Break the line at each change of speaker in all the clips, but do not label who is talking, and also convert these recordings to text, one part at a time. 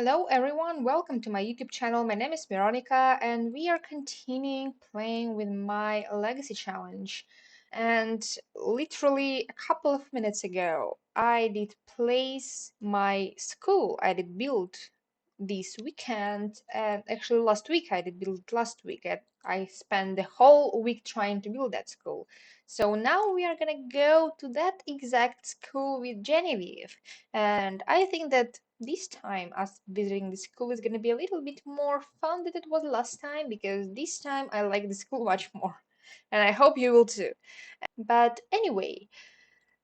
Hello everyone, welcome to my YouTube channel. My name is Veronica and we are continuing playing with my legacy challenge. And literally a couple of minutes ago, I did place my school. I did build this weekend, and actually last week I did build it last week. And I spent the whole week trying to build that school. So now we are gonna go to that exact school with Genevieve. And I think that this time us visiting the school is going to be a little bit more fun than it was last time because this time I like the school much more. And I hope you will too. But anyway,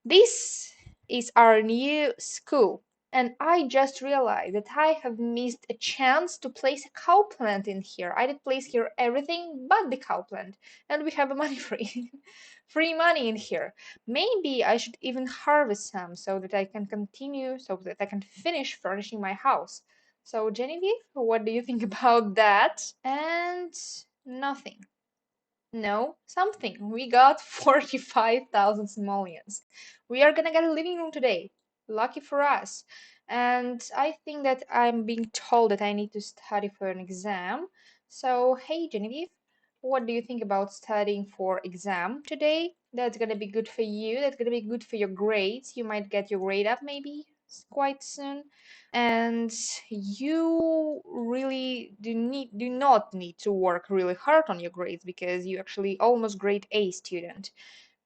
this is our new school. And I just realized that I have missed a chance to place a cow plant in here. I did place here everything but the cow plant. And we have a money free. Free money in here. Maybe I should even harvest some so that I can continue, so that I can finish furnishing my house. So, Genevieve, what do you think about that? And nothing. No, something. We got 45,000 simoleons. We are gonna get a living room today. Lucky for us. And I think that I'm being told that I need to study for an exam. So, hey, Genevieve, what do you think about studying for exam today? That's gonna be good for you. That's gonna be good for your grades. You might get your grade up maybe quite soon, and you really do not need to work really hard on your grades because you actually almost grade A student.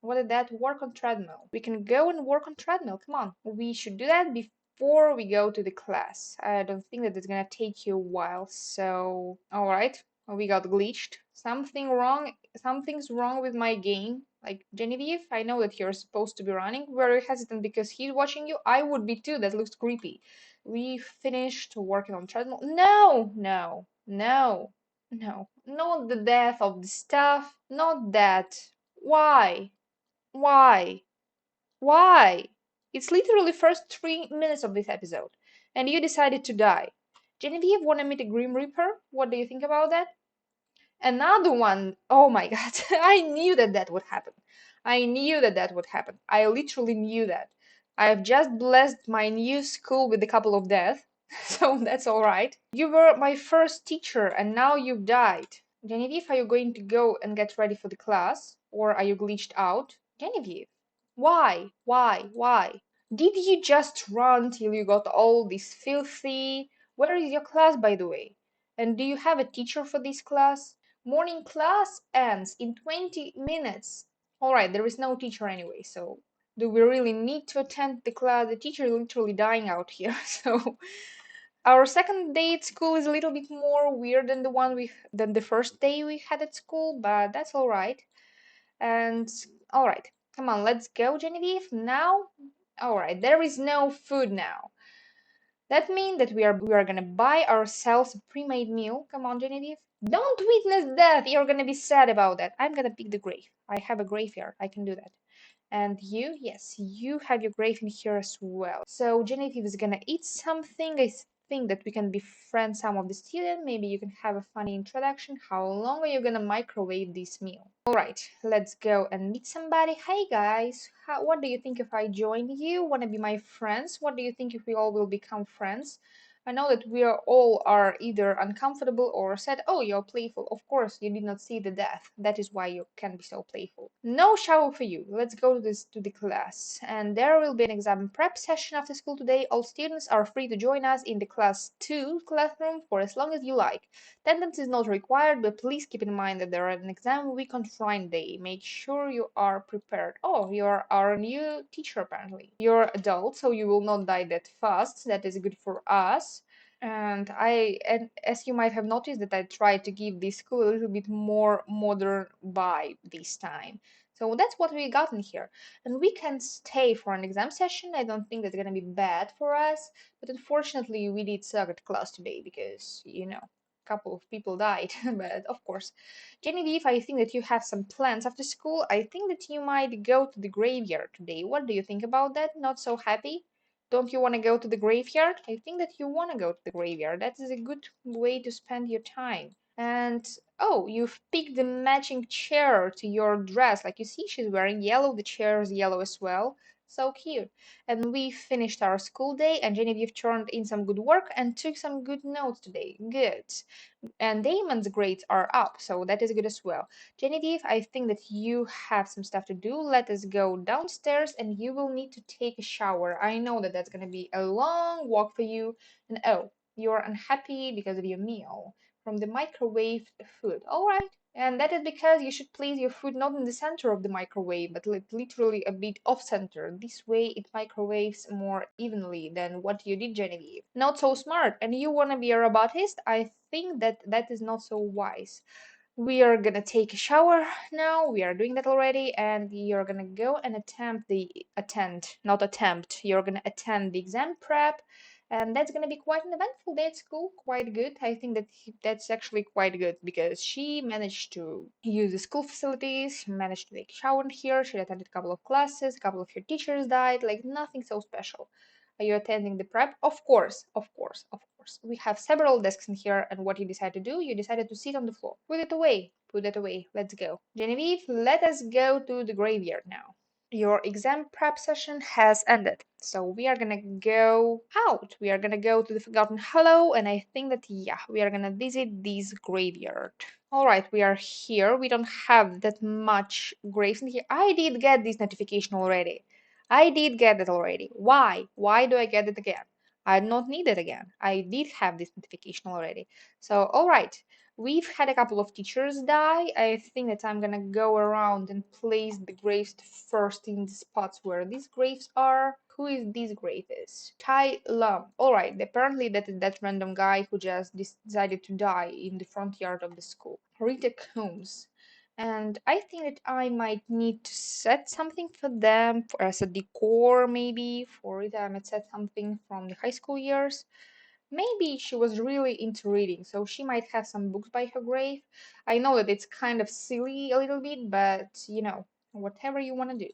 What did that work on treadmill? We can go and work on treadmill. Come on, we should do that before we go to the class. I don't think that it's gonna take you a while. So, all right, we got glitched. Something's wrong with my game. Like, Genevieve, I know that you're supposed to be running. Very hesitant because he's watching you. I would be too. That looks creepy. We finished working on treadmill. No, no, no, no. Not the death of the stuff. Not that. Why? Why? Why? It's literally first 3 minutes of this episode, and you decided to die. Genevieve wanna meet a Grim Reaper? What do you think about that? Another one. Oh my god. I knew that that would happen. I knew that that would happen. I literally knew that. I've just blessed my new school with a couple of deaths, so that's alright. You were my first teacher and now you've died. Genevieve, are you going to go and get ready for the class? Or are you glitched out? Genevieve, why? Why? Why? Did you just run till you got all this filthy? Where is your class, by the way? And do you have a teacher for this class? Morning class ends in 20 minutes. Alright, there is no teacher anyway, so do we really need to attend the class? The teacher is literally dying out here, so our second day at school is a little bit more weird than the first day we had at school, but that's alright. And alright, come on, let's go, Genevieve. Now, alright, there is no food now. That means that we are gonna buy ourselves a pre-made meal. Come on, Genevieve. Don't witness death. You're gonna be sad about that. I'm gonna pick the grave. I have a graveyard. I can do that. And you, yes, you have your grave in here as well. So Genevieve is gonna eat something. I think that we can befriend some of the students. Maybe you can have a funny introduction. How long are you gonna microwave this meal? Alright, let's go and meet somebody. Hey guys, what do you think if I join you? Wanna be my friends? What do you think if we all will become friends? I know that we are all are either uncomfortable or sad. Oh, you're playful. Of course, you did not see the death. That is why you can be so playful. No shower for you. Let's go to the class. And there will be an exam prep session after school today. All students are free to join us in the class 2 classroom for as long as you like. Attendance is not required, but please keep in mind that there is an exam week on Friday. Make sure you are prepared. Oh, you are our new teacher apparently. You're adult, so you will not die that fast. That is good for us. And as you might have noticed, that I tried to give this school a little bit more modern vibe this time. So that's what we got in here. And we can stay for an exam session. I don't think that's gonna be bad for us. But unfortunately, we did suck at class today because, a couple of people died. But of course, Genevieve, I think that you have some plans after school. I think that you might go to the graveyard today. What do you think about that? Not so happy? Don't you want to go to the graveyard? I think that you want to go to the graveyard. That is a good way to spend your time. And oh, you've picked the matching chair to your dress. Like you see, she's wearing yellow. The chair is yellow as well. So cute. And we finished our school day, and Genevieve turned in some good work and took some good notes today. Good. And Damon's grades are up, so that is good as well. Genevieve, I think that you have some stuff to do. Let us go downstairs, and you will need to take a shower. I know that that's going to be a long walk for you. And oh, you're unhappy because of your meal from the microwave food. All right. And that is because you should place your food not in the center of the microwave, but literally a bit off center. This way it microwaves more evenly than what you did, Genevieve. Not so smart. And you want to be a robotist? I think that that is not so wise. We are gonna take a shower now. We are doing that already, and you're gonna go and not attempt. You're gonna attend the exam prep, and that's gonna be quite an eventful day at school. Quite good. I think that that's actually quite good because she managed to use the school facilities. She managed to take a shower in here. She attended a couple of classes. A couple of her teachers died. Like nothing so special. Are you attending the prep? Of course, of course, of course. We have several desks in here, and what you decided to do, you decided to sit on the floor. Put it away. Put it away. Let's go. Genevieve, let us go to the graveyard now. Your exam prep session has ended. So we are gonna go out. We are gonna go to the Forgotten Hollow, and I think that, yeah, we are gonna visit this graveyard. All right, we are here. We don't have that much graves in here. I did get this notification already. I did get it already. Why? Why do I get it again? I do not need it again. I did have this notification already. So, all right. We've had a couple of teachers die. I think that I'm gonna go around and place the graves first in the spots where these graves are. Who is this grave is? Tai Lum. Alright, apparently that is that random guy who just decided to die in the front yard of the school. Rita Combs. And I think that I might need to set something for them as a decor, maybe. For Rita, I might set something from the high school years. Maybe she was really into reading, so she might have some books by her grave. I know that it's kind of silly a little bit, but whatever you want to do.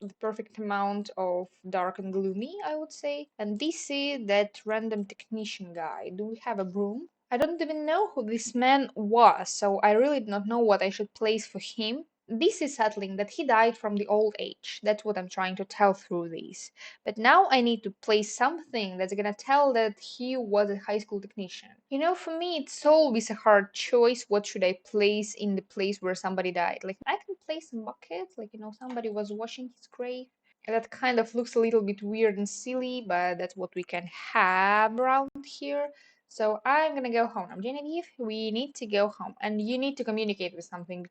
The perfect amount of dark and gloomy, I would say. And this is that random technician guy. Do we have a broom? I don't even know who this man was, so I really do not know what I should place for him. This is settling that he died from the old age. That's what I'm trying to tell through these. But now I need to place something that's gonna tell that he was a high school technician. For me, it's always a hard choice. What should I place in the place where somebody died? Like, I can place a bucket, like, somebody was washing his grave. And that kind of looks a little bit weird and silly, but that's what we can have around here. So I'm gonna go home. I'm Genevieve. We need to go home, and you need to communicate with something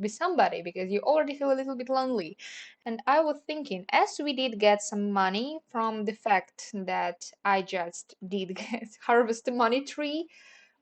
with somebody because you already feel a little bit lonely. And I was thinking, as we did get some money from the fact that I just did harvest the money tree,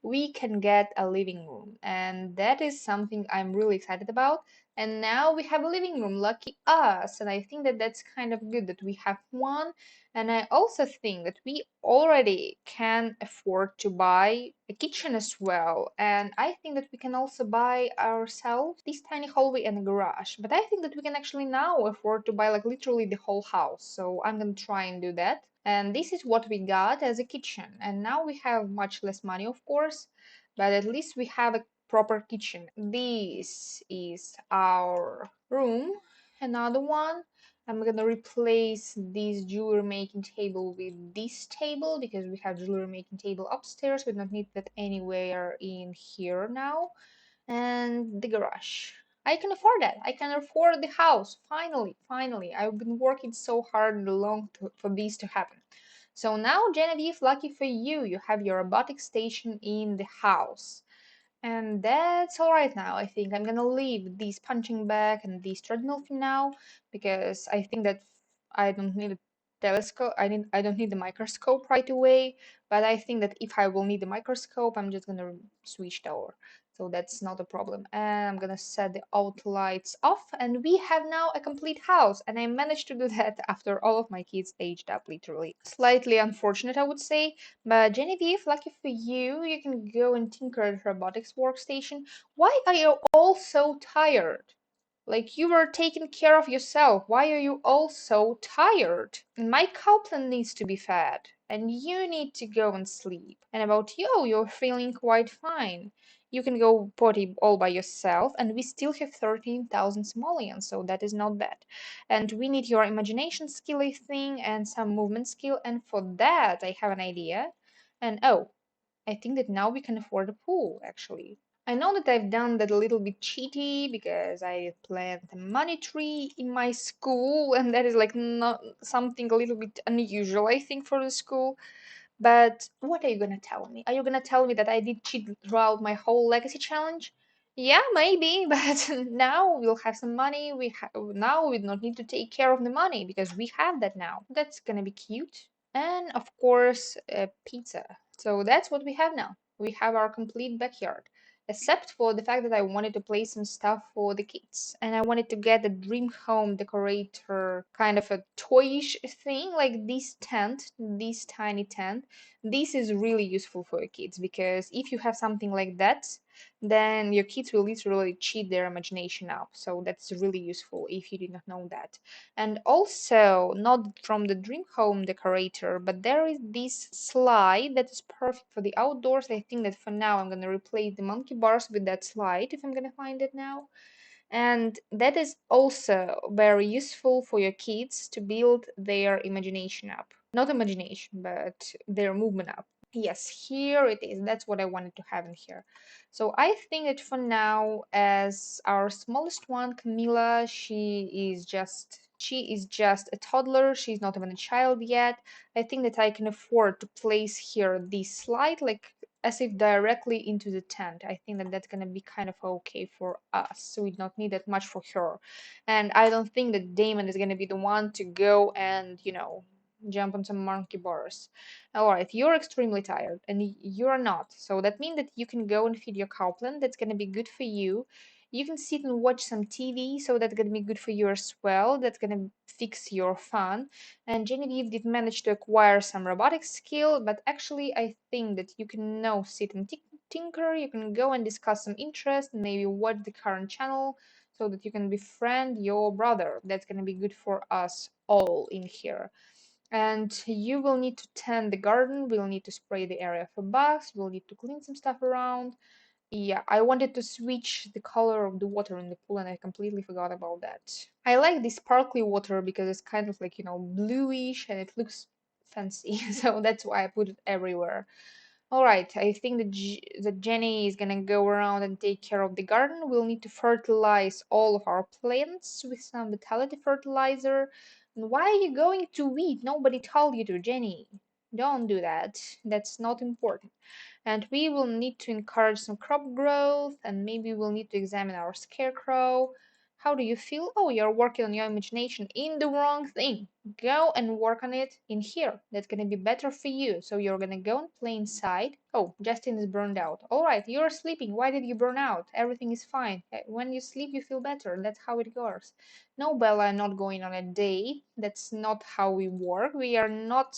we can get a living room. And that is something I'm really excited about. And now we have a living room, lucky us. And I think that that's kind of good that we have one. And I also think that we already can afford to buy a kitchen as well. And I think that we can also buy ourselves this tiny hallway and a garage. But I think that we can actually now afford to buy like literally the whole house. So I'm gonna try and do that. And this is what we got as a kitchen. And now we have much less money, of course, but at least we have a proper kitchen. This is our room. Another one. I'm gonna replace this jewelry making table with this table because we have jewelry making table upstairs. We don't need that anywhere in here now. And the garage. I can afford that. I can afford the house. Finally, finally. I've been working so hard and long for this to happen. So now, Genevieve, lucky for you, you have your robotic station in the house. And that's all right now. I think I'm gonna leave this punching bag and this treadmill for now because I think that I don't need a telescope. I don't need the microscope right away. But I think that if I will need the microscope, I'm just gonna switch it over. So that's not a problem. And I'm gonna set the auto lights off, and we have now a complete house. And I managed to do that after all of my kids aged up, literally. Slightly unfortunate, I would say, but Genevieve, lucky for you, you can go and tinker at robotics workstation. Why are you all so tired? Like you were taking care of yourself. Why are you all so tired? My cow plant needs to be fed. and you need to go and sleep. And about you, you're feeling quite fine. You can go potty all by yourself, and we still have 13,000 simoleons, so that is not bad. And we need your imagination skill, I think, and some movement skill, and for that, I have an idea. And oh, I think that now we can afford a pool, actually. I know that I've done that a little bit cheaty because I planted a money tree in my school, and that is like not something a little bit unusual, I think, for the school. But what are you gonna tell me? Are you gonna tell me that I did cheat throughout my whole legacy challenge? Yeah, maybe, but now we'll have some money. Now we don't need to take care of the money because we have that now. That's gonna be cute. And of course, pizza. So that's what we have now. We have our complete backyard, except for the fact that I wanted to play some stuff for the kids. And I wanted to get a dream home decorator kind of a toyish thing, like this tiny tent. This is really useful for your kids because if you have something like that, then your kids will literally cheat their imagination up. So that's really useful if you did not know that. And also, not from the dream home decorator, but there is this slide that is perfect for the outdoors. I think that for now I'm gonna replace the monkey bars with that slide if I'm gonna find it now. And that is also very useful for your kids to build their imagination up. Not imagination, but their movement up. Yes, here it is. That's what I wanted to have in here. So I think that for now, as our smallest one, Camila, she is just a toddler. She's not even a child yet. I think that I can afford to place here this slide, like as if directly into the tent. I think that that's gonna be kind of okay for us. So we don't need that much for her. And I don't think that Damon is gonna be the one to go and, jump on some monkey bars. All right, you're extremely tired and you're not. So that means that you can go and feed your cowplant. That's going to be good for you. You can sit and watch some TV, so that's going to be good for you as well. That's going to fix your fun. And Genevieve did manage to acquire some robotics skill, but actually, I think that you can now sit and tinker. You can go and discuss some interest, maybe watch the current channel so that you can befriend your brother. That's going to be good for us all in here. And you will need to tend the garden, we'll need to spray the area for bugs, we'll need to clean some stuff around. Yeah, I wanted to switch the color of the water in the pool and I completely forgot about that. I like this sparkly water because it's kind of like, bluish and it looks fancy. So that's why I put it everywhere. All right, I think that Jenny is gonna go around and take care of the garden. We'll need to fertilize all of our plants with some vitality fertilizer. And why are you going to weed? Nobody told you to, Jenny. Don't do that. That's not important. And we will need to encourage some crop growth, and maybe we'll need to examine our scarecrow. How do you feel? Oh, you're working on your imagination in the wrong thing. Go and work on it in here. That's gonna be better for you. So you're gonna go and play inside. Oh, Justin is burned out. Alright, you're sleeping. Why did you burn out? Everything is fine. When you sleep, you feel better. That's how it goes. No, Bella, I'm not going on a date. That's not how we work. We are not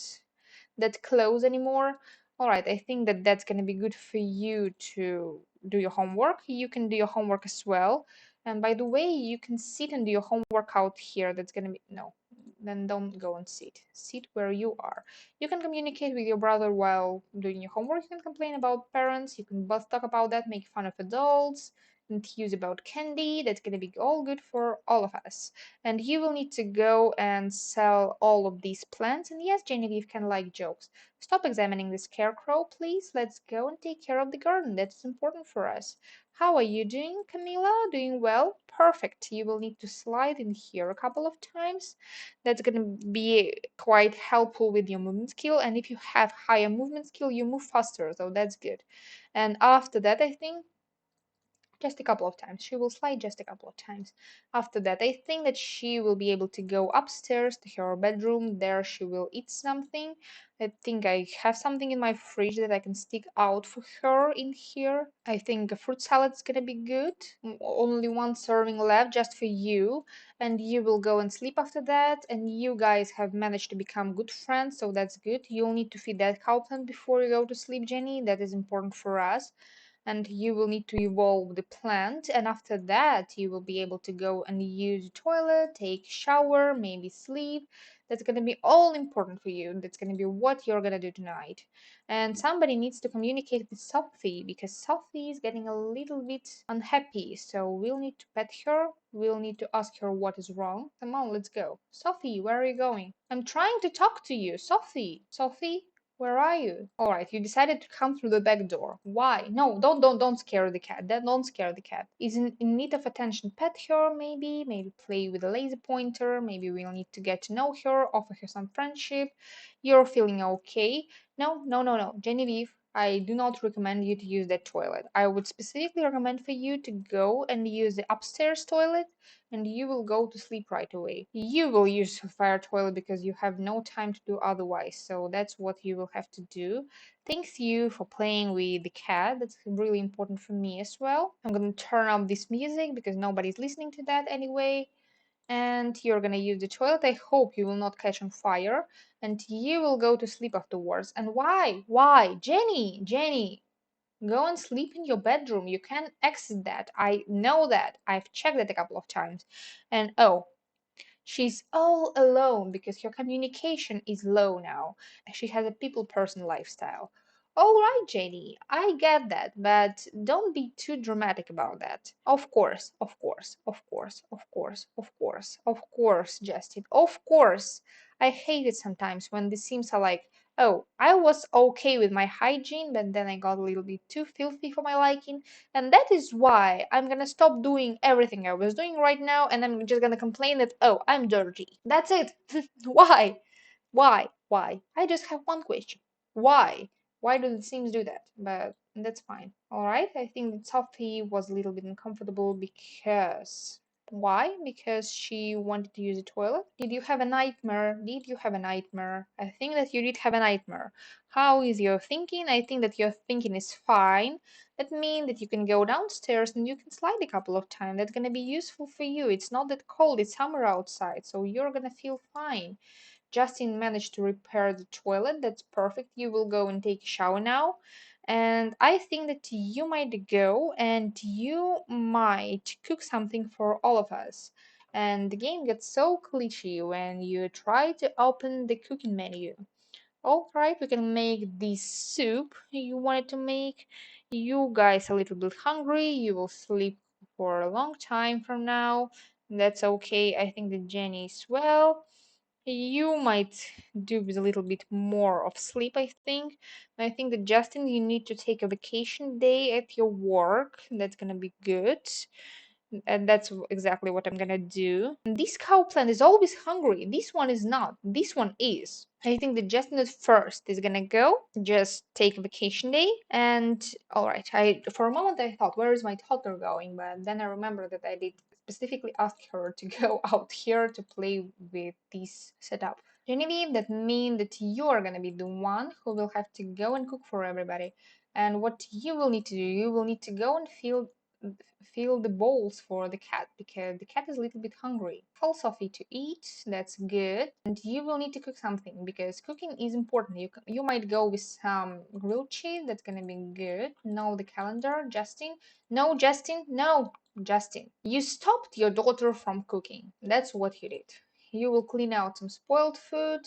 that close anymore. All right, I think that that's going to be good for you to do your homework. You can do your homework as well. And by the way, you can sit and do your homework out here. That's going to be, no, then don't go and sit. Sit where you are. You can communicate with your brother while doing your homework. You can complain about parents. You can both talk about that, make fun of adults, enthuse about candy. That's going to be all good for all of us. And you will need to go and sell all of these plants. And yes, Genevieve can like jokes. Stop examining the scarecrow, please. Let's go and take care of the garden. That's important for us. How are you doing, Camila? Doing well? Perfect. You will need to slide in here a couple of times. That's going to be quite helpful with your movement skill. And if you have higher movement skill, you move faster, so that's good. And after that, I think just a couple of times. She will slide just a couple of times. After that, I think that she will be able to go upstairs to her bedroom. There, she will eat something. I think I have something in my fridge that I can stick out for her in here. I think a fruit salad is gonna be good. Only one serving left just for you. And you will go and sleep after that. And you guys have managed to become good friends, so that's good. You'll need to feed that cow plant before you go to sleep, Jenny. That is important for us, and you will need to evolve the plant, and after that you will be able to go and use the toilet, take shower, maybe sleep. That's gonna be all important for you. That's gonna be what you're gonna do tonight. And somebody needs to communicate with Sophie because Sophie is getting a little bit unhappy. So we'll need to pet her. We'll need to ask her what is wrong. Come on, let's go. Sophie, where are you going? I'm trying to talk to you. Sophie. Sophie? Where are you? All right, you decided to come through the back door. Why? No, don't scare the cat. Don't scare the cat. Is in need of attention. Pet her, maybe. Maybe play with a laser pointer. Maybe we'll need to get to know her, offer her some friendship. You're feeling okay. No, no, no, no. Genevieve, I do not recommend you to use that toilet. I would specifically recommend for you to go and use the upstairs toilet and you will go to sleep right away. You will use the fire toilet because you have no time to do otherwise. So that's what you will have to do. Thanks you for playing with the cat. That's really important for me as well. I'm gonna turn up this music because nobody's listening to that anyway. And you're gonna use the toilet. I hope you will not catch on fire. And you will go to sleep afterwards. And why? Why? Jenny! Jenny! Go and sleep in your bedroom. You can't exit that. I know that. I've checked it a couple of times. And oh, she's all alone because her communication is low now. She has a people person lifestyle. All right, Janie, I get that, but don't be too dramatic about that. Of course, of course, of course, of course, of course, of course, Justin, of course. I hate it sometimes when this seems like, oh, I was okay with my hygiene, but then I got a little bit too filthy for my liking. And that is why I'm gonna stop doing everything I was doing right now and I'm just gonna complain that, oh, I'm dirty. That's it. Why? Why? Why? I just have one question. Why? Why do the Sims do that? But that's fine. Alright, I think that Sophie was a little bit uncomfortable because. Why? Because she wanted to use the toilet? Did you have a nightmare? Did you have a nightmare? I think that you did have a nightmare. How is your thinking? I think that your thinking is fine. That means that you can go downstairs and you can slide a couple of times. That's gonna be useful for you. It's not that cold, it's summer outside, so you're gonna feel fine. Justin managed to repair the toilet. That's perfect. You will go and take a shower now. And I think that you might go and you might cook something for all of us. And the game gets so glitchy when you try to open the cooking menu. All right, we can make this soup you wanted to make. You guys a little bit hungry. You will sleep for a long time from now. That's okay. I think that Jenny is well. You might do with a little bit more of sleep, I think. I think that Justin, you need to take a vacation day at your work. That's gonna be good. And that's exactly what I'm gonna do. And this cow plant is always hungry. This one is not. This one is. I think that Justin at first is gonna go, just take a vacation day. And all right, I for a moment I thought, where is my toddler going? But then I remembered that I did specifically ask her to go out here to play with this setup. Genevieve, that means that you are gonna be the one who will have to go and cook for everybody. And what you will need to do, you will need to go and fill the bowls for the cat because the cat is a little bit hungry. Tell Sophie to eat, that's good. And you will need to cook something because cooking is important. You might go with some grilled cheese, that's gonna be good. Know the calendar, Justin. No, Justin, no, Justin. You stopped your daughter from cooking. That's what you did. You will clean out some spoiled food.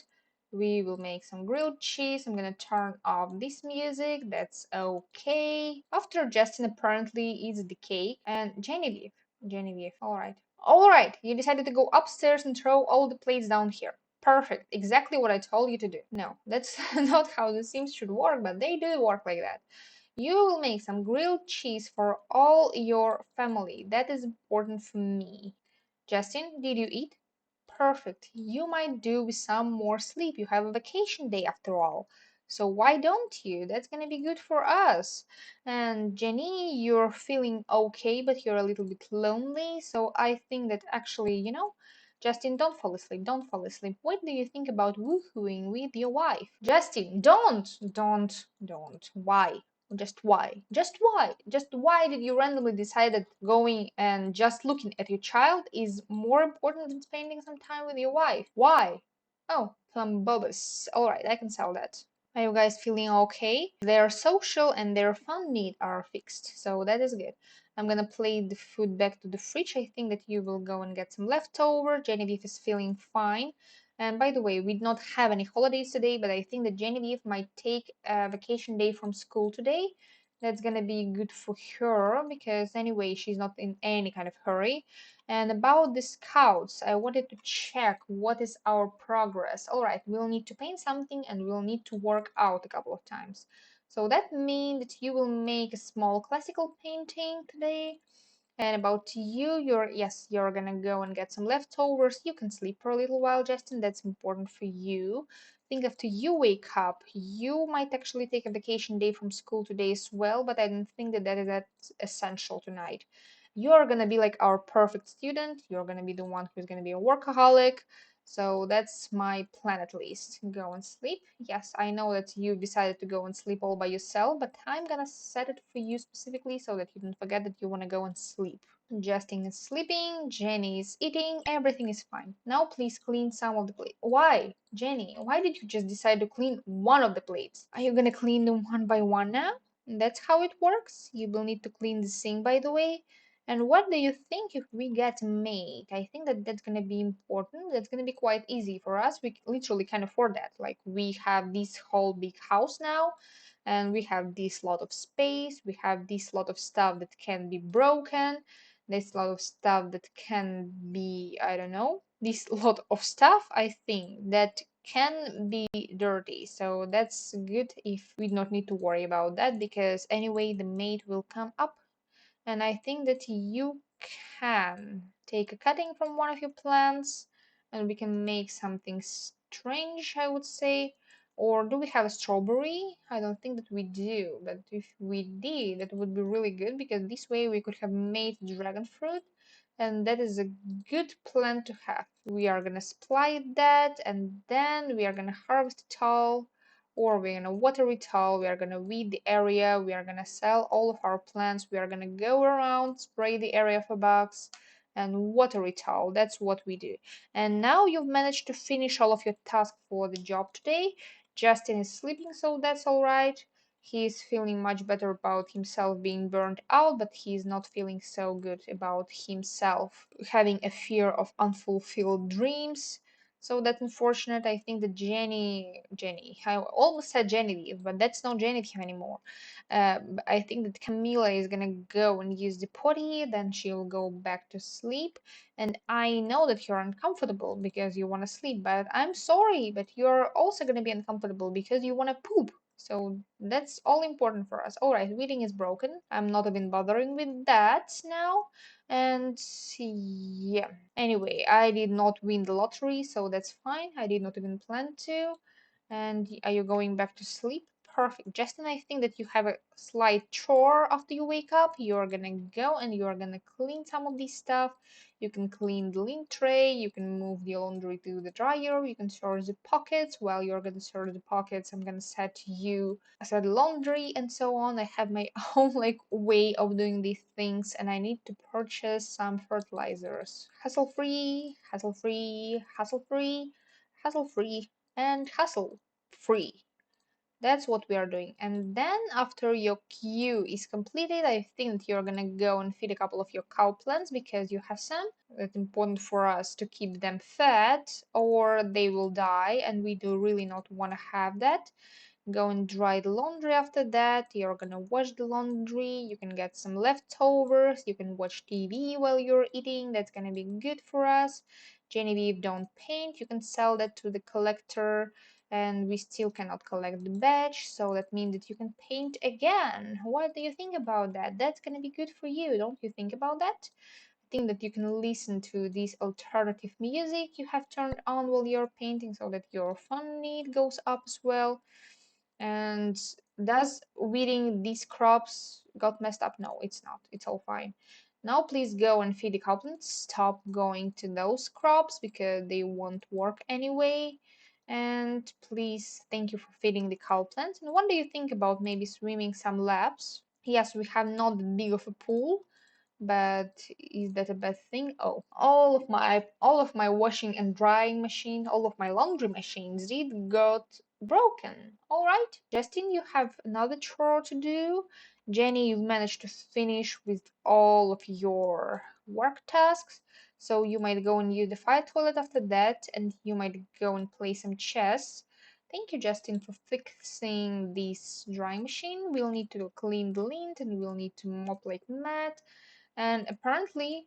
We will make some grilled cheese. I'm gonna turn off this music. That's okay. After Justin apparently eats the cake and Genevieve, alright. Alright, you decided to go upstairs and throw all the plates down here. Perfect. Exactly what I told you to do. No, that's not how the Sims should work, but they do work like that. You will make some grilled cheese for all your family. That is important for me. Justin, did you eat? Perfect. You might do with some more sleep. You have a vacation day after all. So why don't you? That's gonna be good for us. And Jenny, you're feeling okay, but you're a little bit lonely. So I think that actually, Justin, don't fall asleep. Don't fall asleep. What do you think about woohooing with your wife? Justin, don't. Why? Just why? Just why? Just why did you randomly decide that going and just looking at your child is more important than spending some time with your wife? Why? Oh, some bubbles. Alright, I can sell that. Are you guys feeling okay? Their social and their fun need are fixed, so that is good. I'm gonna play the food back to the fridge. I think that you will go and get some leftover. Genevieve is feeling fine. And by the way, we do not have any holidays today, but I think that Genevieve might take a vacation day from school today. That's gonna be good for her because anyway, she's not in any kind of hurry. And about the scouts, I wanted to check what is our progress. All right, we'll need to paint something and we'll need to work out a couple of times. So that means that you will make a small classical painting today. And about you, yes, you're gonna go and get some leftovers. You can sleep for a little while, Justin. That's important for you. Think after you wake up, you might actually take a vacation day from school today as well, but I don't think that that is that essential tonight. You're gonna be like our perfect student. You're gonna be the one who's gonna be a workaholic. So that's my plan at least. Go and sleep. Yes, I know that you decided to go and sleep all by yourself, but I'm gonna set it for you specifically so that you don't forget that you wanna go and sleep. Justin is sleeping, Jenny is eating, everything is fine. Now please clean some of the plates. Why? Jenny, why did you just decide to clean one of the plates? Are you gonna clean them one by one now? That's how it works. You will need to clean the sink, by the way. And what do you think if we get a maid? I think that that's gonna be important. That's gonna be quite easy for us. We literally can afford that. Like we have this whole big house now, and we have this lot of space. We have this lot of stuff that can be broken. This lot of stuff that can be, I don't know, this lot of stuff. I think that can be dirty. So that's good if we don't need to worry about that because anyway, the maid will come up and I think that you can take a cutting from one of your plants and we can make something strange, I would say. Or do we have a strawberry? I don't think that we do, but if we did, that would be really good because this way we could have made dragon fruit and that is a good plant to have. We are gonna supply that and then we are gonna harvest it all or we're gonna water it all, we are gonna weed the area, we are gonna sell all of our plants, we are gonna go around, spray the area for bugs, and water it all. That's what we do. And now you've managed to finish all of your tasks for the job today. Justin is sleeping, so that's all right. He is feeling much better about himself being burned out, but he's not feeling so good about himself having a fear of unfulfilled dreams. So that's unfortunate. I think that Jenny, I almost said Genevieve, but that's not Genevieve anymore. I think that Camila is gonna go and use the potty, then she'll go back to sleep. And I know that you're uncomfortable because you want to sleep, but I'm sorry, but you're also gonna be uncomfortable because you want to poop. So that's all important for us. All right, reading is broken. I'm not even bothering with that now. And yeah. Anyway, I did not win the lottery, so that's fine. I did not even plan to. And are you going back to sleep? Perfect. Justin, I think that you have a slight chore after you wake up. You're gonna go and you're gonna clean some of this stuff. You can clean the lint tray, you can move the laundry to the dryer, you can sort the pockets. While you're gonna sort the pockets, I'm gonna set laundry and so on. I have my own like way of doing these things and I need to purchase some fertilizers. Hassle free, hassle free, hassle free, hassle free, and hassle free. That's what we are doing. And then after your queue is completed, I think you're gonna go and feed a couple of your cow plants because you have some. It's important for us to keep them fed or they will die and we do really not want to have that. Go and dry the laundry after that. You're gonna wash the laundry. You can get some leftovers. You can watch TV while you're eating. That's gonna be good for us. Genevieve, don't paint. You can sell that to the collector and we still cannot collect the badge, so that means that you can paint again. What do you think about that? That's gonna be good for you, don't you think about that? I think that you can listen to this alternative music you have turned on while you're painting so that your fun need goes up as well. And does weeding these crops got messed up? No, it's not. It's all fine. Now please go and feed the goblins. Stop going to those crops because they won't work anyway. And please thank you for feeding the cow plants. And what do you think about maybe swimming some laps? Yes, we have not that big of a pool, but is that a bad thing? Oh, all of my washing and drying machine, all of my laundry machines did got broken. All right, Justin, you have another chore to do. Jenny, you've managed to finish with all of your work tasks. So you might go and use the fire toilet after that, and you might go and play some chess. Thank you, Justin, for fixing this drying machine. We'll need to clean the lint and we'll need to mop like mad. And apparently,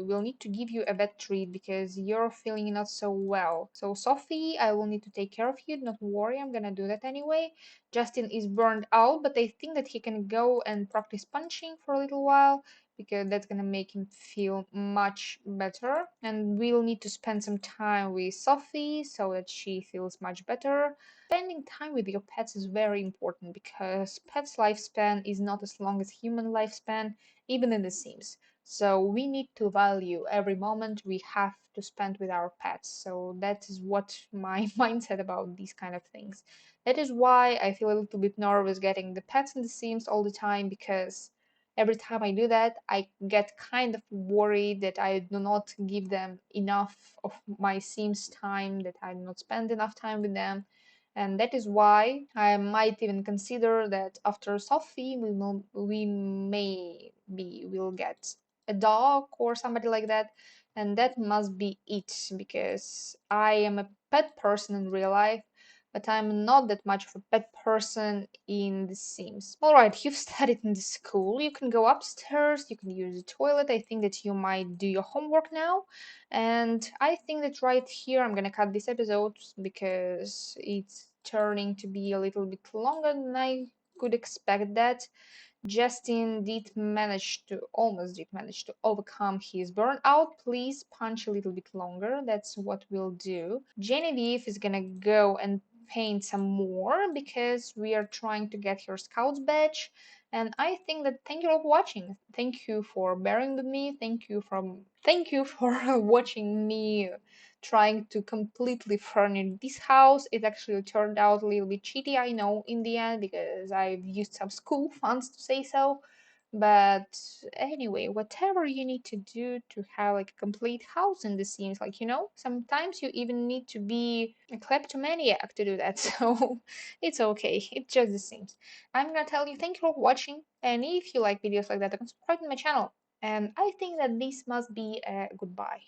we'll need to give you a vet treat because you're feeling not so well. So, Sophie, I will need to take care of you. Don't worry, I'm gonna do that anyway. Justin is burned out, but I think that he can go and practice punching for a little while because that's gonna make him feel much better. And we'll need to spend some time with Sophie so that she feels much better. Spending time with your pets is very important because pets' lifespan is not as long as human lifespan, even in The Sims. So we need to value every moment we have to spend with our pets. So that is what my mindset about these kind of things. That is why I feel a little bit nervous getting the pets in The Sims all the time because every time I do that, I get kind of worried that I do not give them enough of my Sims time, that I do not spend enough time with them, and that is why I might even consider that after Sophie, we maybe will get a dog or somebody like that, and that must be it because I am a pet person in real life, but I'm not that much of a pet person in The Sims. All right, you've studied in the school. You can go upstairs. You can use the toilet. I think that you might do your homework now. And I think that right here I'm gonna cut this episode because it's turning to be a little bit longer than I could expect that. Justin almost did manage to overcome his burnout. Please punch a little bit longer. That's what we'll do. Genevieve is gonna go and paint some more because we are trying to get her Scouts badge. And I think that thank you all for watching. Thank you for bearing with me. Thank you for watching me trying to completely furnish this house. It actually turned out a little bit cheaty, I know, in the end, because I've used some school funds to say so. But anyway, whatever you need to do to have like a complete house in the Sims, like sometimes you even need to be a kleptomaniac to do that. So it's okay. It's just the Sims. I'm gonna tell you thank you for watching, and if you like videos like that, you can subscribe to my channel. And I think that this must be a goodbye.